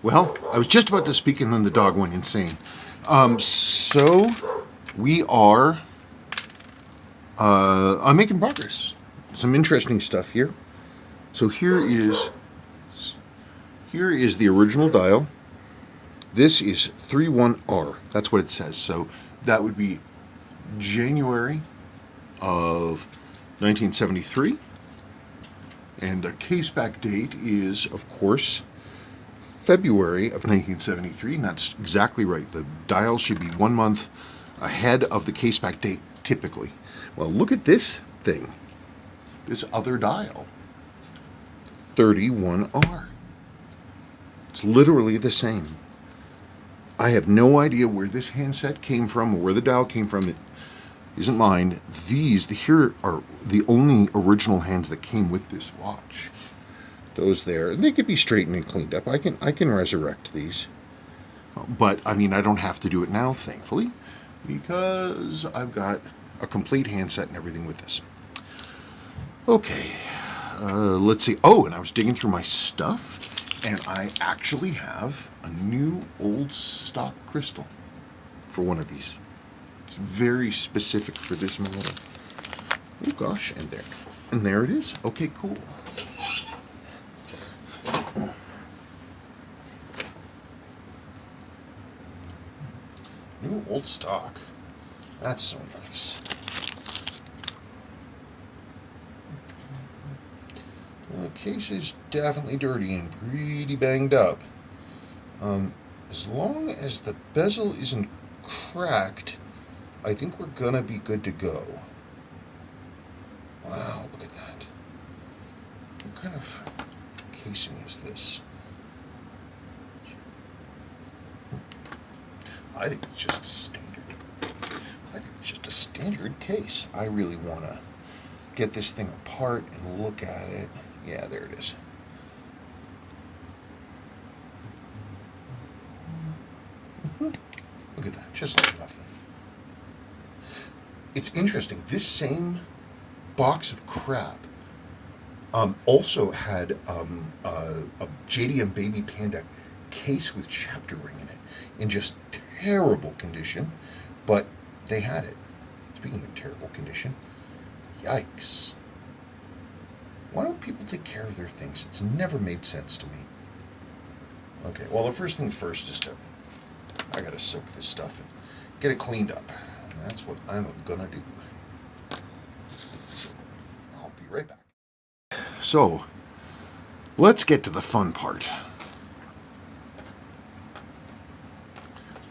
Well, I was just about to speak and then the dog went insane. So we are I'm making progress. Some interesting stuff here. So here is the original dial. This is 31R. That's what it says. So that would be January of 1973. And the case back date is, of course, February of 1973, and that's exactly right. The dial should be 1 month ahead of the case back date, typically. Well, look at this thing. This other dial. 31R. It's literally the same. I have no idea where this handset came from or where the dial came from. It isn't mine. Here are the only original hands that came with this watch. Those there, they could be straightened and cleaned up. I can resurrect these. But, I mean, I don't have to do it now, thankfully, because I've got a complete handset and everything with this. Okay, let's see. Oh, and I was digging through my stuff, and I actually have a new old stock crystal for one of these. It's very specific for this model. Oh gosh, and there it is. Okay, cool. New old stock. That's so nice. The case is definitely dirty and pretty banged up. As long as the bezel isn't cracked, I think we're gonna be good to go. Wow, look at that. What kind of casing is this? I think it's just standard. I think it's just a standard case. I really want to get this thing apart and look at it. Yeah, there it is. Look at that, just like nothing. It's interesting. This same box of crap also had a JDM Baby Panda case with chapter ring in it, in just terrible condition, but they had it. Speaking of terrible condition, yikes. Why don't people take care of their things? It's never made sense to me. Okay, well, the first thing first is I gotta soak this stuff and get it cleaned up. And that's what I'm gonna do. So, I'll be right back. So, let's get to the fun part.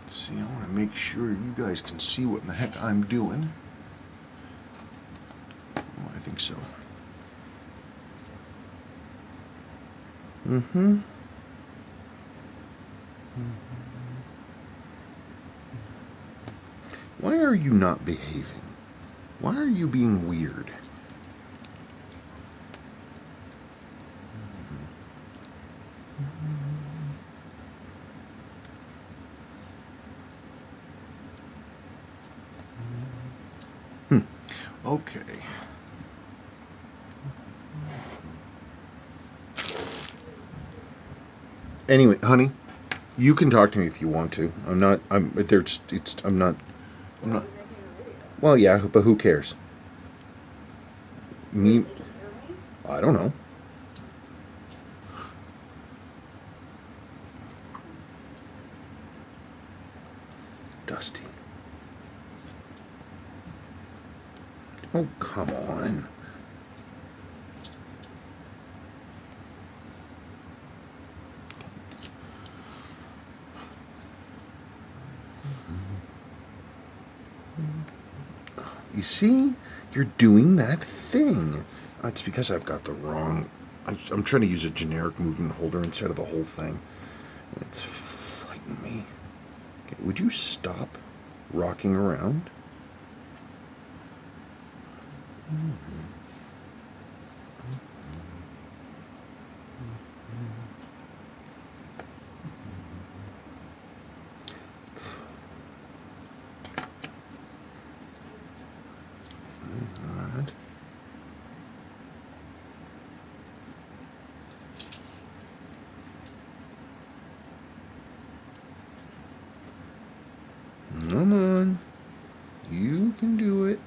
Let's see, I want to make sure you guys can see what in the heck I'm doing. Oh, I think so. Why are you not behaving? Why are you being weird? Okay. Anyway, honey, you can talk to me if you want to. I'm not. Well, yeah, but who cares? Me? I don't know. Dusty. Oh, come on. You see? You're doing that thing. It's because I've got the wrong... I'm trying to use a generic movement holder instead of the whole thing. It's fighting me. Okay, would you stop rocking around? Come on. You can do it.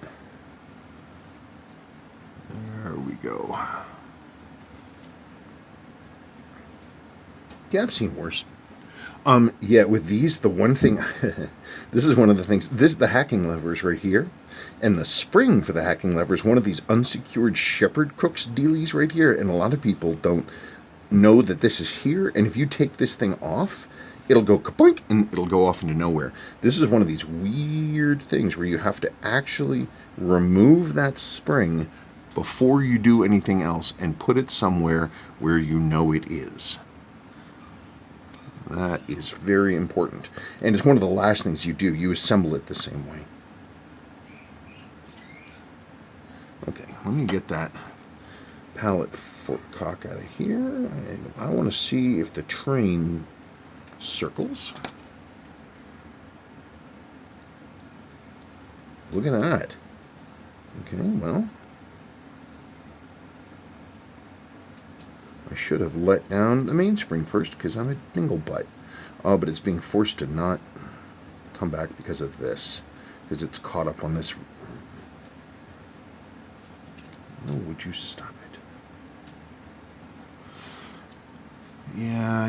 There we go. Yeah, I've seen worse. Yeah, with these, the one thing, this is one of the things, the hacking lever is right here, and the spring for the hacking lever is one of these unsecured shepherd crooks dealies right here, and a lot of people don't know that this is here, and if you take this thing off, it'll go kapoink, and it'll go off into nowhere. This is one of these weird things where you have to actually remove that spring before you do anything else, and put it somewhere where you know it is. That is very important. And it's one of the last things you do. You assemble it the same way. Okay, let me get that pallet fork cock out of here. I want to see if the train circles. Look at that. Okay, well, I should have let down the mainspring first because I'm a dingle butt. Oh, but it's being forced to not come back because of this. Because it's caught up on this. Oh, would you stop it? Yeah,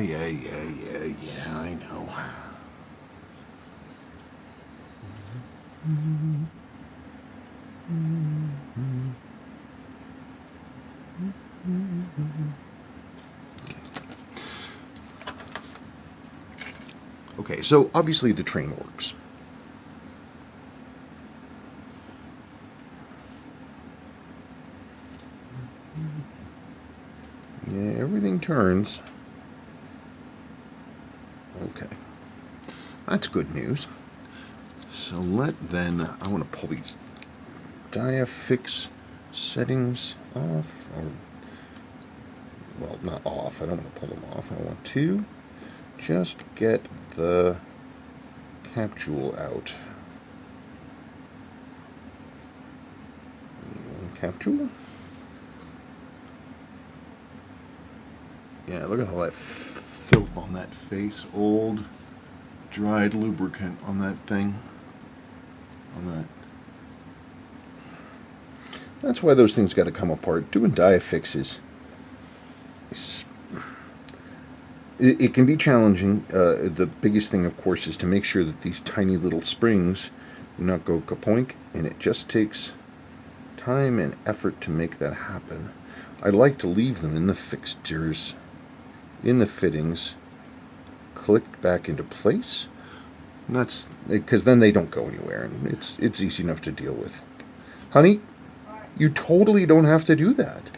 I know. Okay, so obviously the train works. Yeah, everything turns. Okay. That's good news. So I want to pull these diafix settings off. Well, not off. I don't want to pull them off. I want to just get the capsule out. Capsule? Yeah, look at all that filth on that face. Old, dried lubricant on that thing. On that. That's why those things got to come apart. Doing diafixes. It can be challenging. The biggest thing, of course, is to make sure that these tiny little springs do not go kapoink, and it just takes time and effort to make that happen. I like to leave them in the fixtures, in the fittings, clicked back into place. And that's because then they don't go anywhere, and it's easy enough to deal with. Honey, you totally don't have to do that.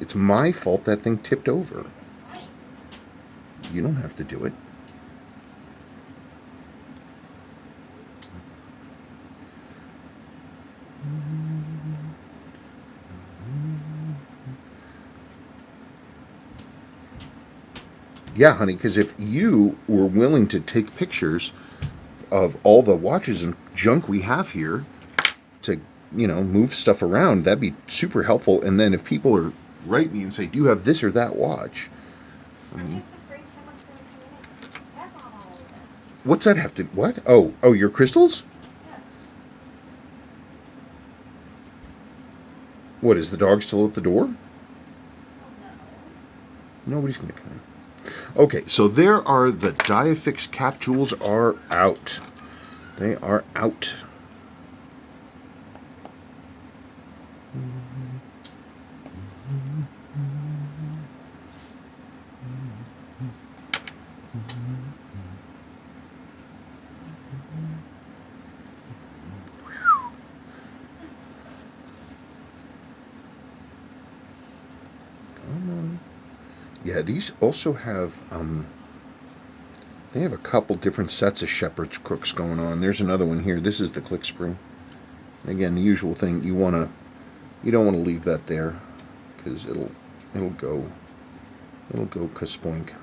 It's my fault that thing tipped over. You don't have to do it. Yeah, honey, because if you were willing to take pictures of all the watches and junk we have here to, move stuff around, that'd be super helpful. And then if people write me and say, do you have this or that watch? I'm just afraid someone's going to come in and step on all of this. What's that have to... What? Oh, your crystals? Yeah. What, is the dog still at the door? Oh, no. Nobody's going to come in. Okay, so there are the diafix capsules are out. They are out. Yeah, these also have, they have a couple different sets of shepherd's crooks going on. There's another one here. This is the click spring. Again, the usual thing. You don't want to leave that there because it'll go kaspoink.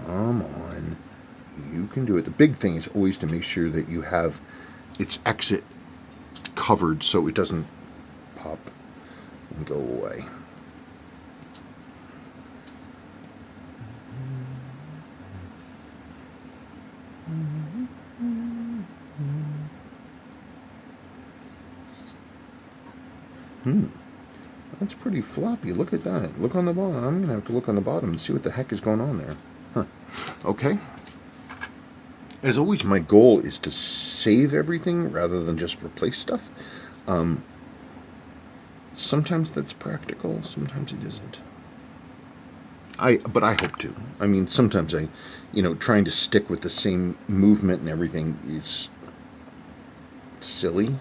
Come on. You can do it. The big thing is always to make sure that you have its exit covered so it doesn't pop and go away. That's pretty floppy. Look at that. Look on the bottom. I'm going to have to look on the bottom and see what the heck is going on there. Huh. Okay. As always, my goal is to save everything rather than just replace stuff. Sometimes that's practical. Sometimes it isn't. But I hope to. I mean, sometimes trying to stick with the same movement and everything is silly,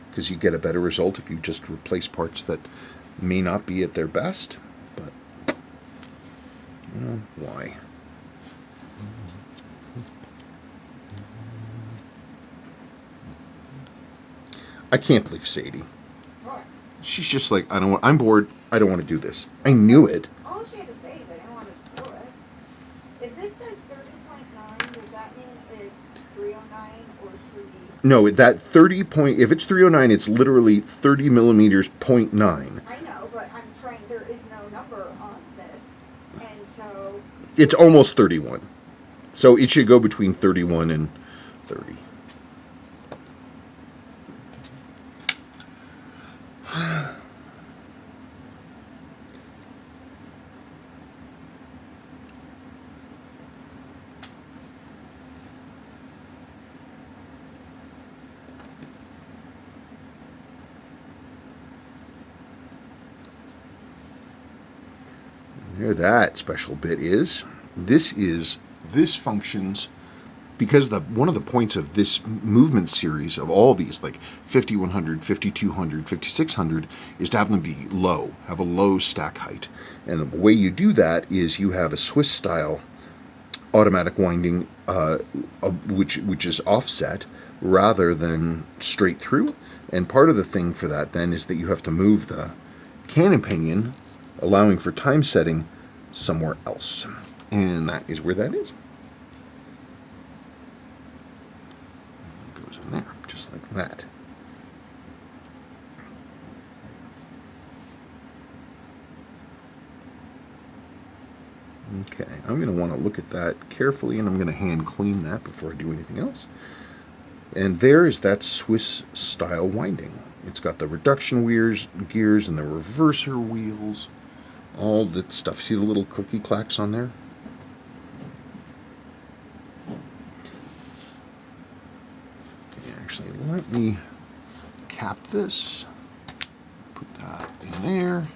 because you get a better result if you just replace parts that may not be at their best. But why? I can't believe Sadie. What? She's just like, I'm bored. I don't want to do this. I knew it. All she had to say is I didn't want to do it. If this says 30.9, does that mean it's 309 or 3? No, that 30 point, if it's 309, it's literally 30 millimeters, 0.9. I know, but I'm trying, there is no number on this. And so... It's almost 31. So it should go between 31 and 30. There that special bit is. This functions because one of the points of this movement series of all these, like 5100, 5200, 5600, is to have them be low, have a low stack height. And the way you do that is you have a Swiss style automatic winding, which is offset rather than straight through. And part of the thing for that then is that you have to move the cannon pinion, allowing for time setting, somewhere else. And that is where that is. It goes in there, just like that. Okay, I'm going to want to look at that carefully, and I'm going to hand clean that before I do anything else. And there is that Swiss style winding. It's got the reduction gears and the reverser wheels, all that stuff. See the little clicky clacks on there? Okay, actually, let me cap this, put that in there,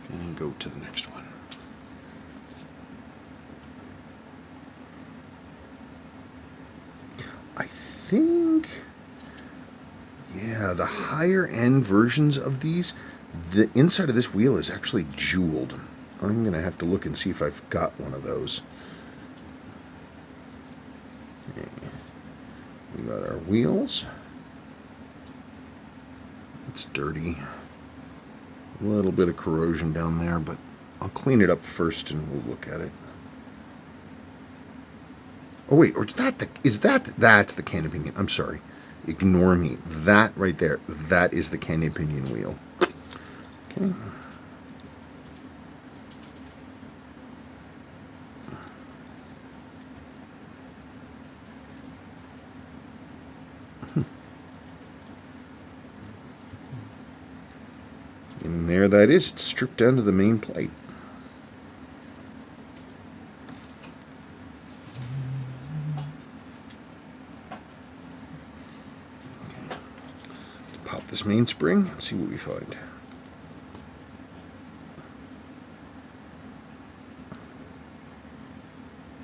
and go to the next one. I think, yeah, the higher end versions of these, the inside of this wheel is actually jeweled. I'm going to have to look and see if I've got one of those. Okay. We got our wheels. It's dirty. A little bit of corrosion down there, but I'll clean it up first and we'll look at it. Oh wait, or that's the cannon pinion. I'm sorry. Ignore me. That right there, that is the cannon pinion wheel. Okay. And there that is. It's stripped down to the main plate. Pop this mainspring and see what we find.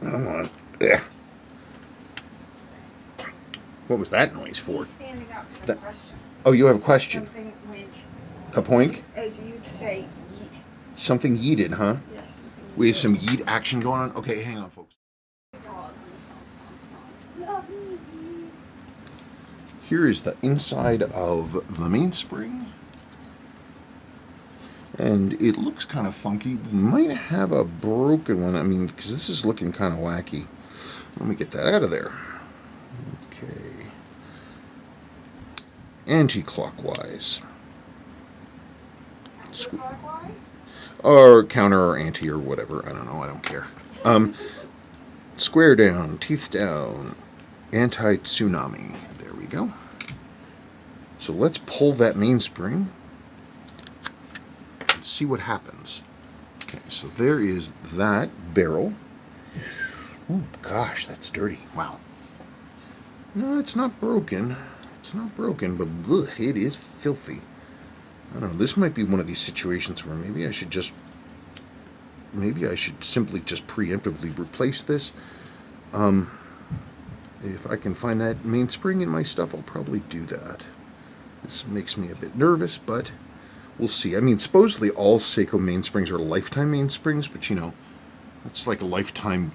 Come on. There. What was that noise for? He's standing up for the question. Oh, you have a question? Something went... A point? As you'd say, yeet. Something yeeted, huh? Yes, something We have some yeet action going on? Okay, hang on, folks. Dog. Love me. Here is the inside of the mainspring. And it looks kind of funky. We might have a broken one. I mean, because this is looking kind of wacky. Let me get that out of there. Okay. Anti-clockwise. Clockwise? Or counter or anti or whatever. I don't know. I don't care. Square down. Teeth down. Anti-tsunami. There we go. So let's pull that mainspring. and see what happens. Okay, so there is that barrel. Oh gosh, that's dirty. Wow. No, it's not broken. It's not broken, but ugh, it is filthy. I don't know. This might be one of these situations where maybe I should simply just preemptively replace this. If I can find that mainspring in my stuff, I'll probably do that. This makes me a bit nervous, but we'll see. I mean, supposedly all Seiko mainsprings are lifetime mainsprings, but you know, it's like a lifetime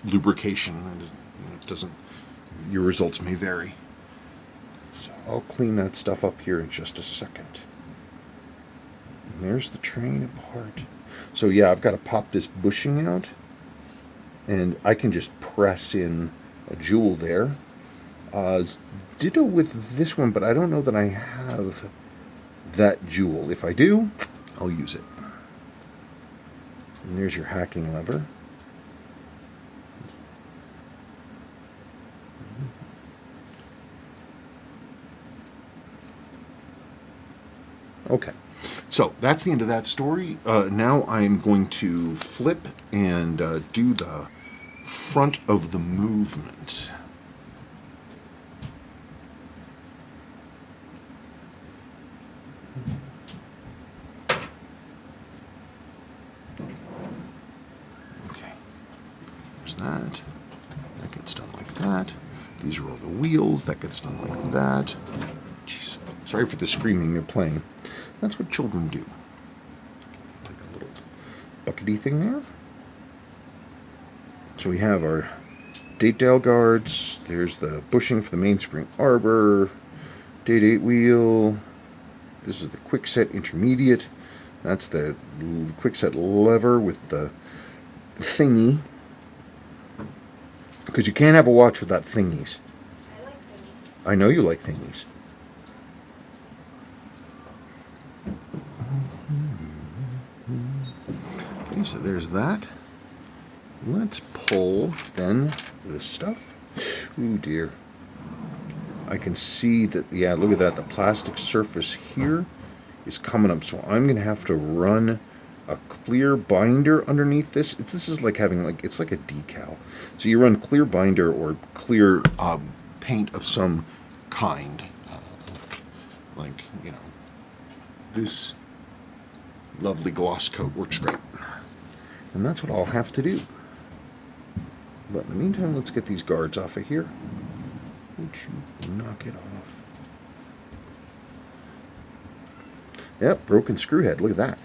lubrication. It doesn't. Your results may vary. So I'll clean that stuff up here in just a second. And there's the train apart. So yeah, I've got to pop this bushing out, and I can just press in a jewel there. Ditto with this one, but I don't know that I have that jewel. If I do, I'll use it. And there's your hacking lever. Okay, so that's the end of that story. Now I'm going to flip and do the front of the movement. Okay, there's that. That gets done like that. These are all the wheels. That gets done like that. Jeez. Sorry for the screaming they're playing. That's what children do. Like a little buckety thing there. So we have our date dial guards. There's the bushing for the mainspring arbor. Date 8 wheel. This is the quickset intermediate. That's the quickset lever with the thingy. Because you can't have a watch without thingies. I like thingies. I know you like thingies. Okay, so there's that. Let's pull then this stuff. Ooh dear. I can see that, yeah, look at that. The plastic surface here is coming up. So I'm going to have to run a clear binder underneath this. This is like having, like, it's like a decal. So you run clear binder or clear paint of some kind. Like, you know, this lovely gloss coat works great. And that's what I'll have to do. But in the meantime, let's get these guards off of here. Would you knock it off? Yep, broken screw head. Look at that.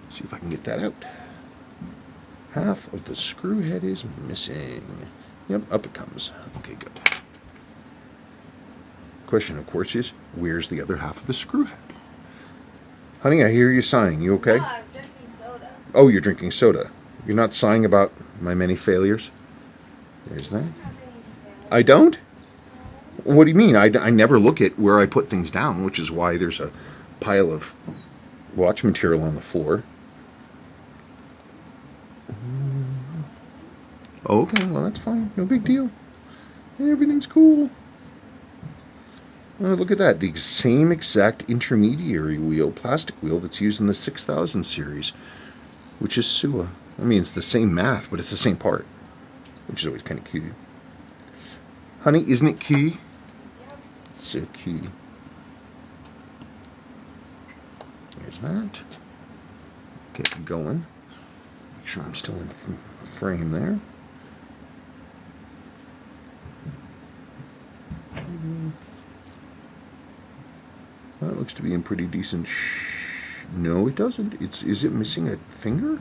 Let's see if I can get that out. Half of the screw head is missing. Yep, up it comes. Okay, good. Question, of course, is where's the other half of the screw head? Honey, I hear you sighing. You okay? No, I'm drinking soda. Oh, you're drinking soda. You're not sighing about my many failures? There's that. I don't? What do you mean? I never look at where I put things down, which is why there's a pile of watch material on the floor. Okay, well, that's fine. No big deal. Everything's cool. Look at that. The same exact intermediary wheel, plastic wheel, that's used in the 6000 series, which is Sua. I mean, it's the same math, but it's the same part, which is always kind of cute. Honey, isn't it key? Yep. So key. There's that. Get going. Make sure I'm still in frame there. That looks to be in pretty decent no, it doesn't. Is it missing a finger?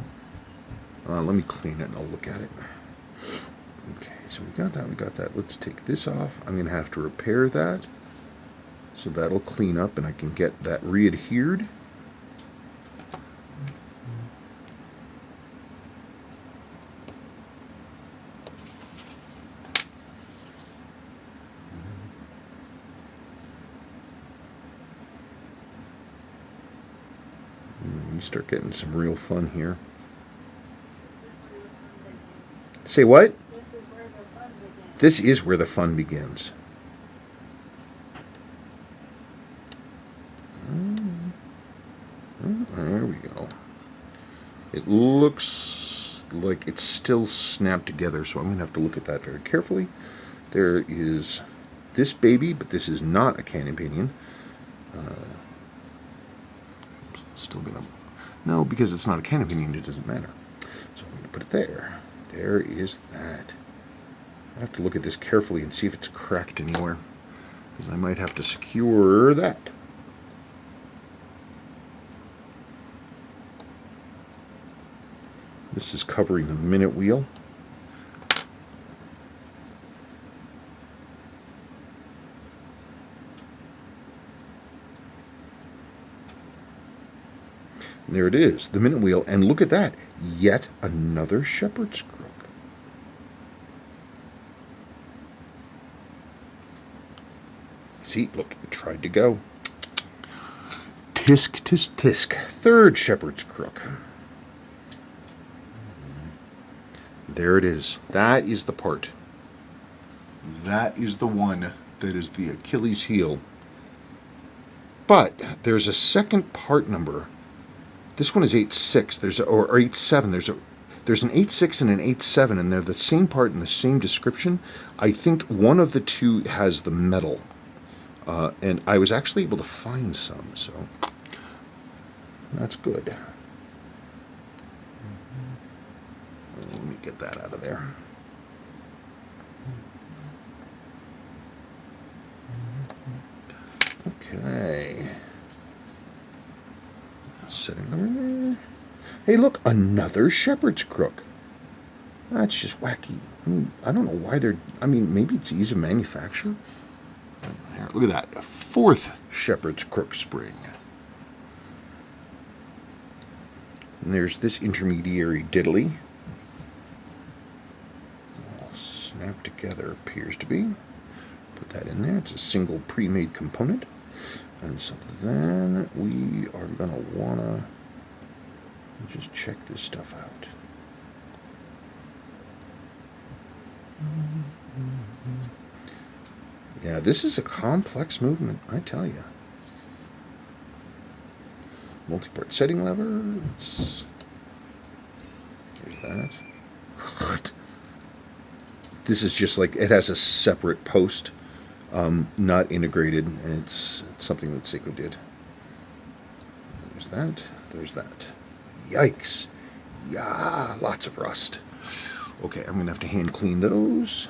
Let me clean it and I'll look at it. Okay, so we got that. Let's take this off. I'm going to have to repair that. So that'll clean up and I can get that re-adhered. You start getting some real fun here. Say what? This is where the fun begins. This is where the fun begins. There we go. It looks like it's still snapped together, so I'm going to have to look at that very carefully. There is this baby, but this is not a cannon pinion. Still going to... No, because it's not a cannon pinion, it doesn't matter. So I'm going to put it there. There is that. I have to look at this carefully and see if it's cracked anywhere, because I might have to secure that. This is covering the minute wheel. And there it is, the minute wheel, and look at that, yet another shepherd's crook. See, look, it tried to go. Tisk, tisk, tisk. Third shepherd's crook. There it is. That is the part. That is the one that is the Achilles heel. But there's a second part number. This one is 8.6. Or 8.7. There's an 8.6 and an 8.7, and they're the same part and the same description. I think one of the two has the metal. And I was actually able to find some, so that's good. Let me get that out of there. Okay. Setting over there. Hey, look, another shepherd's crook. That's just wacky. I mean, I don't know why they're... I mean, maybe it's ease of manufacture. There, look at that. Fourth shepherd's crook spring. And there's this intermediary diddly. All snapped together, appears to be. Put that in there. It's a single pre-made component. And so then we are going to want to just check this stuff out. Yeah, this is a complex movement, I tell you. Multi-part setting lever. There's that. What? This is just like, it has a separate post, not integrated, and it's something that Seiko did. There's that. There's that. Yikes. Yeah, lots of rust. Okay, I'm going to have to hand clean those.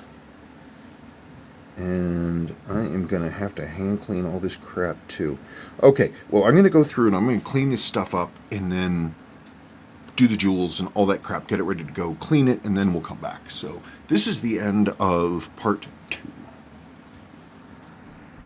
And I am going to have to hand clean all this crap too. Okay, well, I'm going to go through and I'm going to clean this stuff up and then do the jewels and all that crap, get it ready to go, clean it, and then we'll come back. So this is the end of part 2.